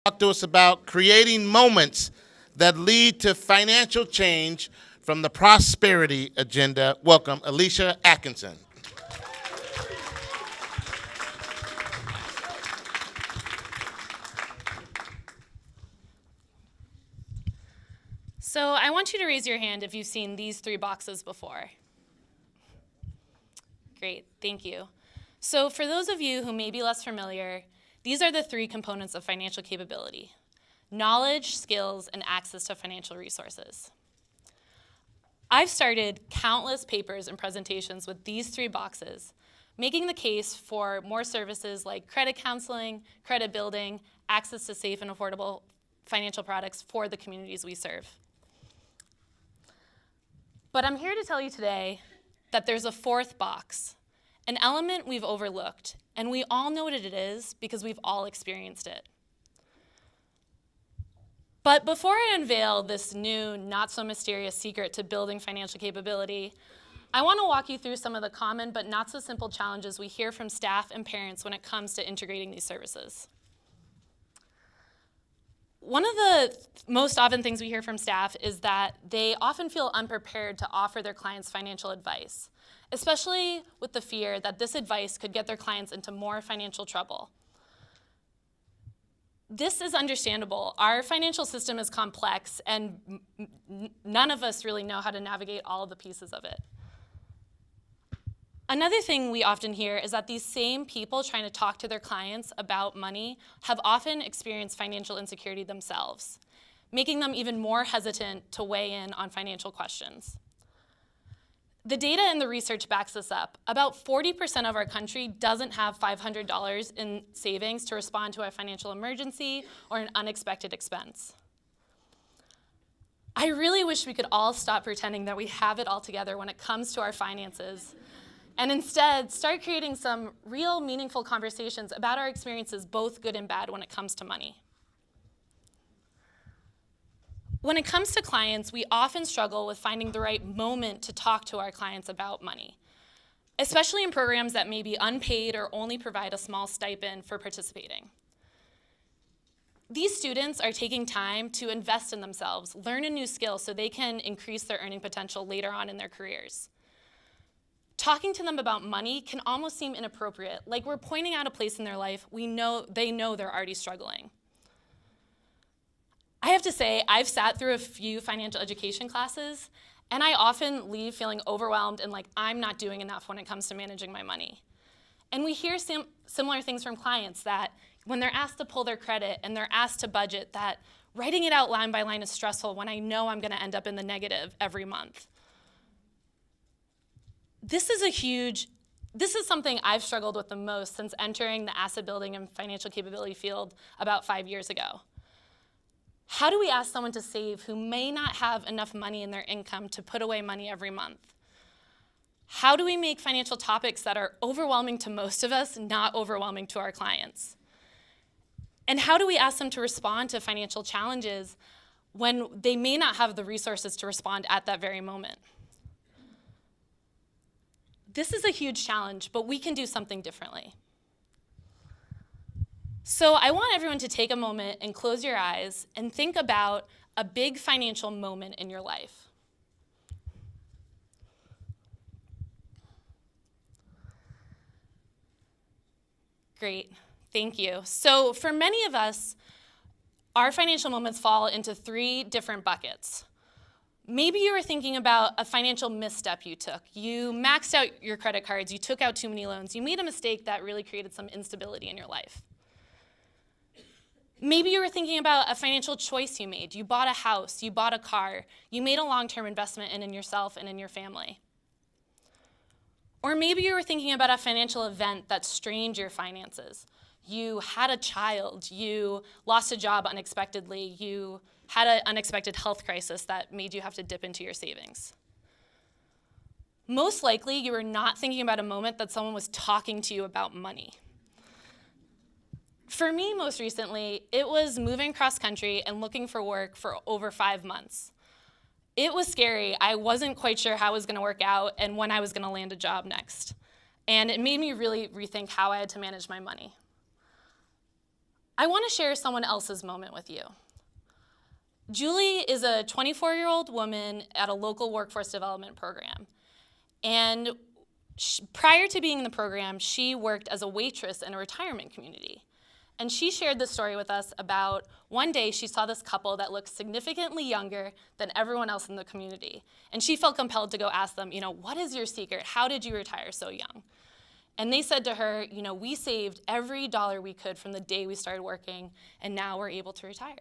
Talk to us about creating moments that lead to financial change from the prosperity agenda. Welcome, Alicia Atkinson. So I want you to raise your hand if you've seen these three boxes before. Great, thank you. So for those of you who may be less familiar, these are the three components of financial capability: knowledge, skills, and access to financial resources. I've started countless papers and presentations with these three boxes, making the case for more services like credit counseling, credit building, access to safe and affordable financial products for the communities we serve. But I'm here to tell you today that there's a fourth box, an element we've overlooked, and we all know what it is because we've all experienced it. But before I unveil this new, not-so-mysterious secret to building financial capability, I want to walk you through some of the common but not-so-simple challenges we hear from staff and parents when it comes to integrating these services. One of the most often things we hear from staff is that they often feel unprepared to offer their clients financial advice, especially with the fear that this advice could get their clients into more financial trouble. This is understandable. Our financial system is complex, and none of us really know how to navigate all of the pieces of it. Another thing we often hear is that these same people trying to talk to their clients about money have often experienced financial insecurity themselves, making them even more hesitant to weigh in on financial questions. The data and the research backs this up. About 40% of our country doesn't have $500 in savings to respond to a financial emergency or an unexpected expense. I really wish we could all stop pretending that we have it all together when it comes to our finances, and instead start creating some real meaningful conversations about our experiences, both good and bad, when it comes to money. When it comes to clients, we often struggle with finding the right moment to talk to our clients about money, especially in programs that may be unpaid or only provide a small stipend for participating. These students are taking time to invest in themselves, learn a new skill so they can increase their earning potential later on in their careers. Talking to them about money can almost seem inappropriate, like we're pointing out a place in their life they know they're already struggling. I have to say, I've sat through a few financial education classes, and I often leave feeling overwhelmed and like I'm not doing enough when it comes to managing my money. And we hear similar things from clients, that when they're asked to pull their credit and they're asked to budget, that writing it out line by line is stressful when I know I'm going to end up in the negative every month. This is something I've struggled with the most since entering the asset building and financial capability field about 5 years ago. How do we ask someone to save who may not have enough money in their income to put away money every month? How do we make financial topics that are overwhelming to most of us not overwhelming to our clients? And how do we ask them to respond to financial challenges when they may not have the resources to respond at that very moment? This is a huge challenge, but we can do something differently. So I want everyone to take a moment and close your eyes and think about a big financial moment in your life. Great, thank you. So for many of us, our financial moments fall into three different buckets. Maybe you were thinking about a financial misstep you took. You maxed out your credit cards, you took out too many loans, you made a mistake that really created some instability in your life. Maybe you were thinking about a financial choice you made. You bought a house, you bought a car, you made a long-term investment in yourself and in your family. Or maybe you were thinking about a financial event that strained your finances. You had a child, you lost a job unexpectedly, you had an unexpected health crisis that made you have to dip into your savings. Most likely, you were not thinking about a moment that someone was talking to you about money. For me, most recently, it was moving cross country and looking for work for over 5 months. It was scary. I wasn't quite sure how it was going to work out and when I was going to land a job next. And it made me really rethink how I had to manage my money. I want to share someone else's moment with you. Julie is a 24-year-old woman at a local workforce development program. And prior to being in the program, she worked as a waitress in a retirement community. And she shared this story with us about one day she saw this couple that looked significantly younger than everyone else in the community. And she felt compelled to go ask them, what is your secret? How did you retire so young? And they said to her, we saved every dollar we could from the day we started working, and now we're able to retire.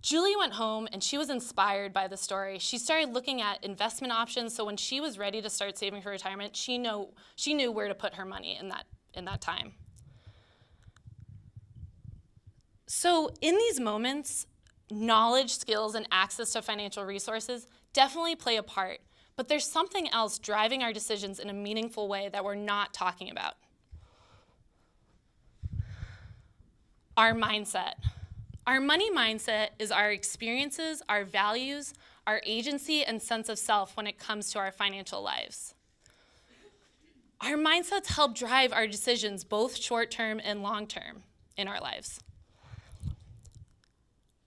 Julie went home and she was inspired by the story. She started looking at investment options, so when she was ready to start saving for retirement, she knew where to put her money in that time. So in these moments, knowledge, skills, and access to financial resources definitely play a part, but there's something else driving our decisions in a meaningful way that we're not talking about. Our mindset. Our money mindset is our experiences, our values, our agency, and sense of self when it comes to our financial lives. Our mindsets help drive our decisions, both short-term and long-term, in our lives.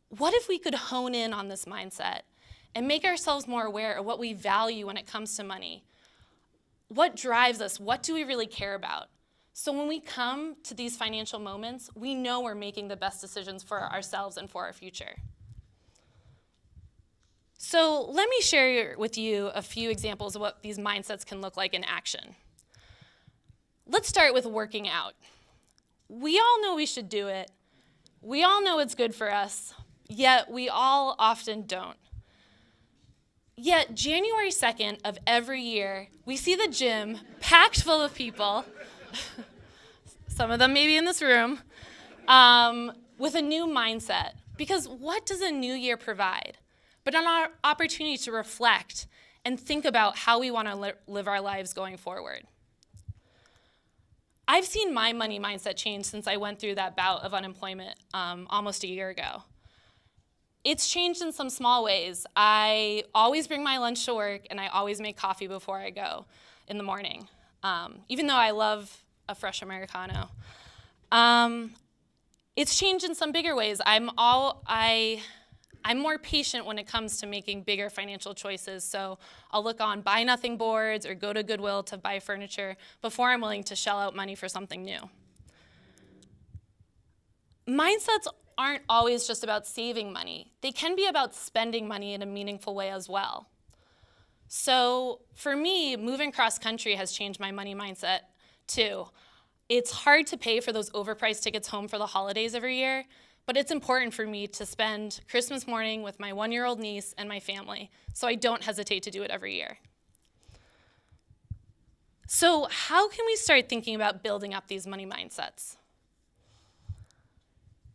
What if we could hone in on this mindset and make ourselves more aware of what we value when it comes to money? What drives us? What do we really care about? So when we come to these financial moments, we know we're making the best decisions for ourselves and for our future. So let me share with you a few examples of what these mindsets can look like in action. Let's start with working out. We all know we should do it. We all know it's good for us, yet we all often don't. Yet January 2nd of every year, we see the gym packed full of people, some of them maybe in this room, with a new mindset. Because what does a new year provide? But an opportunity to reflect and think about how we want to live our lives going forward. I've seen my money mindset change since I went through that bout of unemployment almost a year ago. It's changed in some small ways. I always bring my lunch to work, and I always make coffee before I go in the morning, even though I love a fresh Americano. It's changed in some bigger ways. I'm more patient when it comes to making bigger financial choices, so I'll look on buy nothing boards or go to Goodwill to buy furniture before I'm willing to shell out money for something new. Mindsets aren't always just about saving money. They can be about spending money in a meaningful way as well. So for me, moving cross country has changed my money mindset too. It's hard to pay for those overpriced tickets home for the holidays every year, but it's important for me to spend Christmas morning with my 1-year-old niece and my family, so I don't hesitate to do it every year. So how can we start thinking about building up these money mindsets?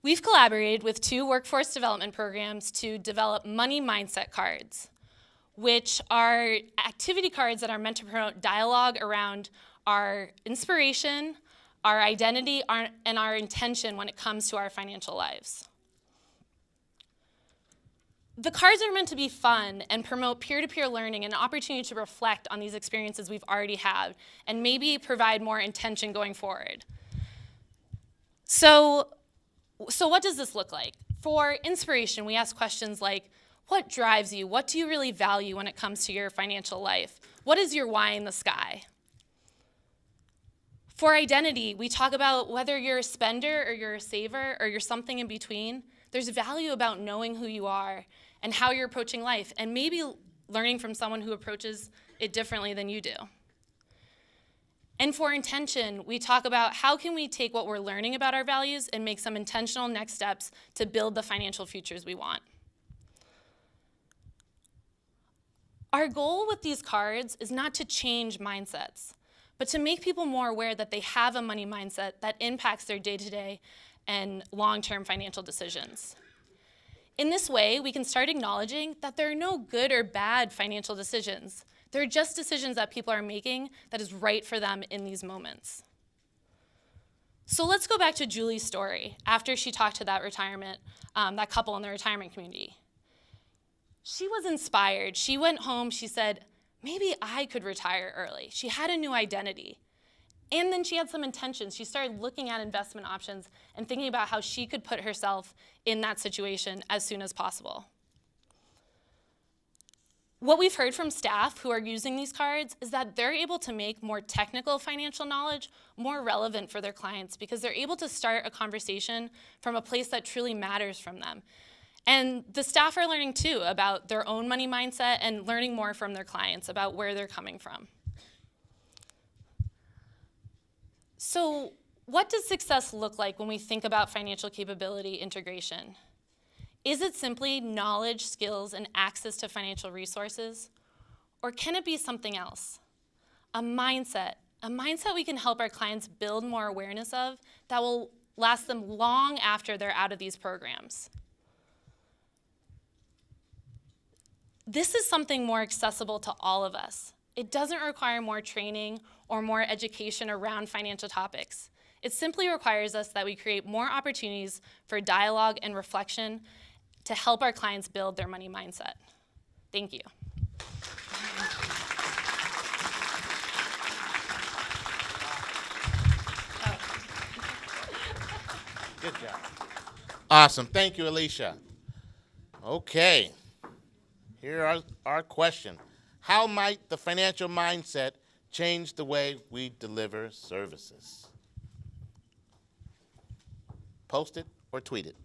We've collaborated with 2 workforce development programs to develop money mindset cards, which are activity cards that are meant to promote dialogue around our inspiration, our identity, and our intention when it comes to our financial lives. The cards are meant to be fun and promote peer-to-peer learning and an opportunity to reflect on these experiences we've already had and maybe provide more intention going forward. So what does this look like? For inspiration, we ask questions like, what drives you? What do you really value when it comes to your financial life? What is your why in the sky? For identity, we talk about whether you're a spender or you're a saver or you're something in between. There's value about knowing who you are and how you're approaching life, and maybe learning from someone who approaches it differently than you do. And for intention, we talk about how can we take what we're learning about our values and make some intentional next steps to build the financial futures we want. Our goal with these cards is not to change mindsets, but to make people more aware that they have a money mindset that impacts their day-to-day and long-term financial decisions. In this way, we can start acknowledging that there are no good or bad financial decisions. They're just decisions that people are making that is right for them in these moments. So let's go back to Julie's story after she talked to that couple in the retirement community. She was inspired. She went home, she said, maybe I could retire early. She had a new identity. And then she had some intentions. She started looking at investment options and thinking about how she could put herself in that situation as soon as possible. What we've heard from staff who are using these cards is that they're able to make more technical financial knowledge more relevant for their clients because they're able to start a conversation from a place that truly matters from them. And the staff are learning too about their own money mindset and learning more from their clients about where they're coming from. So what does success look like when we think about financial capability integration? Is it simply knowledge, skills, and access to financial resources? Or can it be something else? A mindset we can help our clients build more awareness of that will last them long after they're out of these programs. This is something more accessible to all of us. It doesn't require more training or more education around financial topics. It simply requires us that we create more opportunities for dialogue and reflection to help our clients build their money mindset. Thank you. Good job. Awesome. Thank you, Alicia. Okay. Here are our question. How might the financial mindset change the way we deliver services? Post it or tweet it.